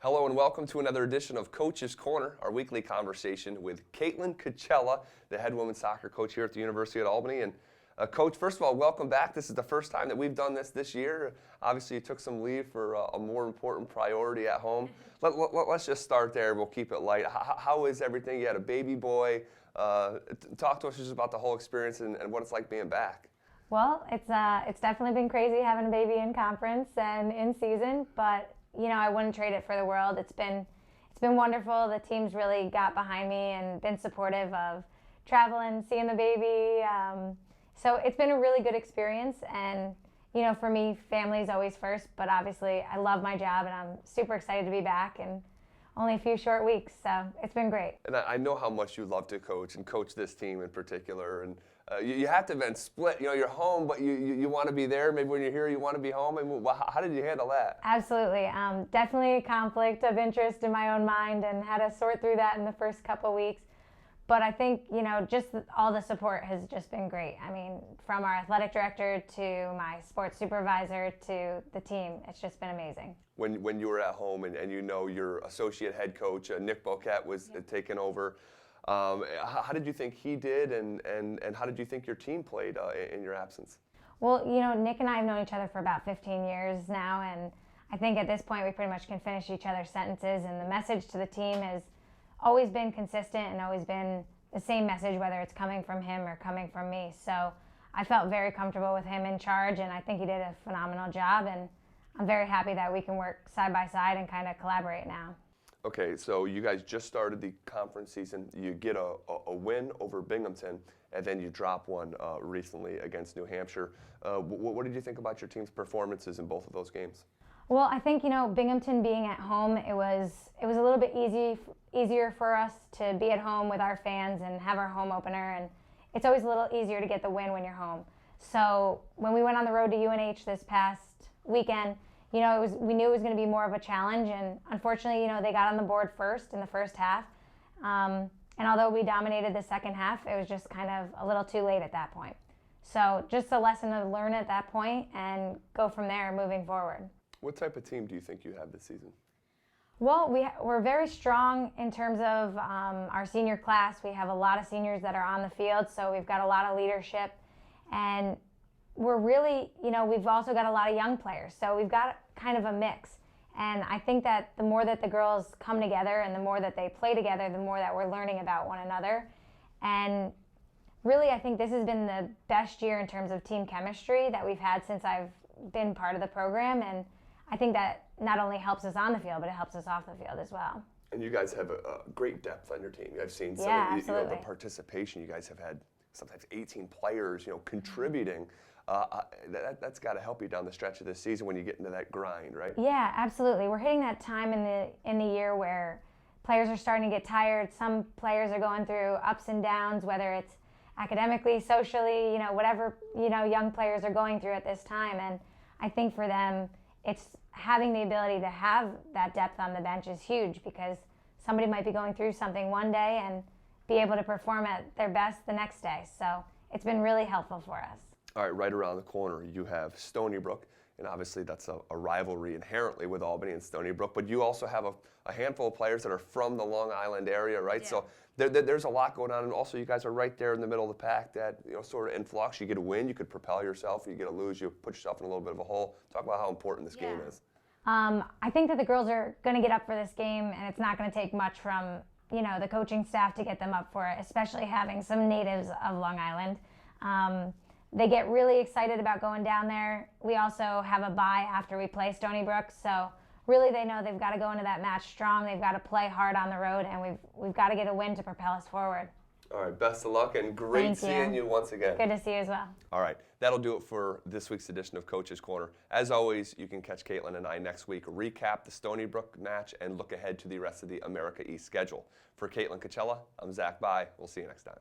Hello and welcome to another edition of Coach's Corner, our weekly conversation with Caitlin Coachella, the head women's soccer coach here at the University of Albany. And Coach, first of all, welcome back. This is the first time that we've done this year. Obviously, you took some leave for a more important priority at home. Let's just start there. We'll keep it light. How is everything? You had a baby boy. Talk to us just about the whole experience and what it's like being back. Well, it's definitely been crazy having a baby in conference and in season, but you know, I wouldn't trade it for the world. It's been wonderful. The team's really got behind me and been supportive of traveling, seeing the baby. So it's been a really good experience. And you know, for me, family's always first. But obviously, I love my job, and I'm super excited to be back. And only a few short weeks, so it's been great. And I know how much you love to coach and coach this team in particular. And you have to then split. You know, you're home, but you want to be there. Maybe when you're here, you want to be home. And how did you handle that? Absolutely. Definitely a conflict of interest in my own mind, and had to sort through that in the first couple weeks. But I think, you know, just all the support has just been great. I mean, from our athletic director to my sports supervisor to the team, it's just been amazing. When you were at home and you know your associate head coach, Nick Boquette, was taking over, how did you think he did and how did you think your team played in your absence? Well, you know, Nick and I have known each other for about 15 years now, and I think at this point we pretty much can finish each other's sentences, and the message to the team has always been consistent and always been the same message, whether it's coming from him or coming from me. So I felt very comfortable with him in charge, and I think he did a phenomenal job, and I'm very happy that we can work side by side and kind of collaborate now. Okay, so you guys just started the conference season. You get a win over Binghamton, and then you drop one recently against New Hampshire. What did you think about your team's performances in both of those games? Well, I think, you know, Binghamton being at home, it was a little bit easier for us to be at home with our fans and have our home opener, and it's always a little easier to get the win when you're home. So when we went on the road to UNH this past weekend, you know, we knew it was going to be more of a challenge, and unfortunately, you know, they got on the board first in the first half. And although we dominated the second half, it was just kind of a little too late at that point. So just a lesson to learn at that point and go from there moving forward. What type of team do you think you have this season? Well, we're very strong in terms of our senior class. We have a lot of seniors that are on the field, so we've got a lot of leadership. And we're really, you know, we've also got a lot of young players, so we've got kind of a mix. And I think that the more that the girls come together and the more that they play together, the more that we're learning about one another. And really, I think this has been the best year in terms of team chemistry that we've had since I've been part of the program. And I think that not only helps us on the field, but it helps us off the field as well. And you guys have a great depth on your team. I've seen some of the participation. You guys have had sometimes 18 players, you know, contributing. That's got to help you down the stretch of this season when you get into that grind, right? Yeah, absolutely. We're hitting that time in the year where players are starting to get tired. Some players are going through ups and downs, whether it's academically, socially, you know, whatever, you know, young players are going through at this time. And I think for them, it's having the ability to have that depth on the bench is huge, because somebody might be going through something one day and be able to perform at their best the next day. So it's been really helpful for us. All right, right around the corner, you have Stony Brook, and obviously that's a rivalry inherently with Albany and Stony Brook, but you also have a handful of players that are from the Long Island area, right? Yeah. So there's a lot going on, and also you guys are right there in the middle of the pack that, you know, sort of in flux. You get a win, you could propel yourself. You get a lose, you put yourself in a little bit of a hole. Talk about how important this game is. I think that the girls are going to get up for this game, and it's not going to take much from, you know, the coaching staff to get them up for it, especially having some natives of Long Island. They get really excited about going down there. We also have a bye after we play Stony Brook, so really they know they've got to go into that match strong. They've got to play hard on the road, and we've got to get a win to propel us forward. All right, best of luck, and great seeing you once again. Good to see you as well. All right, that'll do it for this week's edition of Coach's Corner. As always, you can catch Caitlin and I next week, recap the Stony Brook match, and look ahead to the rest of the America East schedule. For Caitlin Coachella, I'm Zach Bye. We'll see you next time.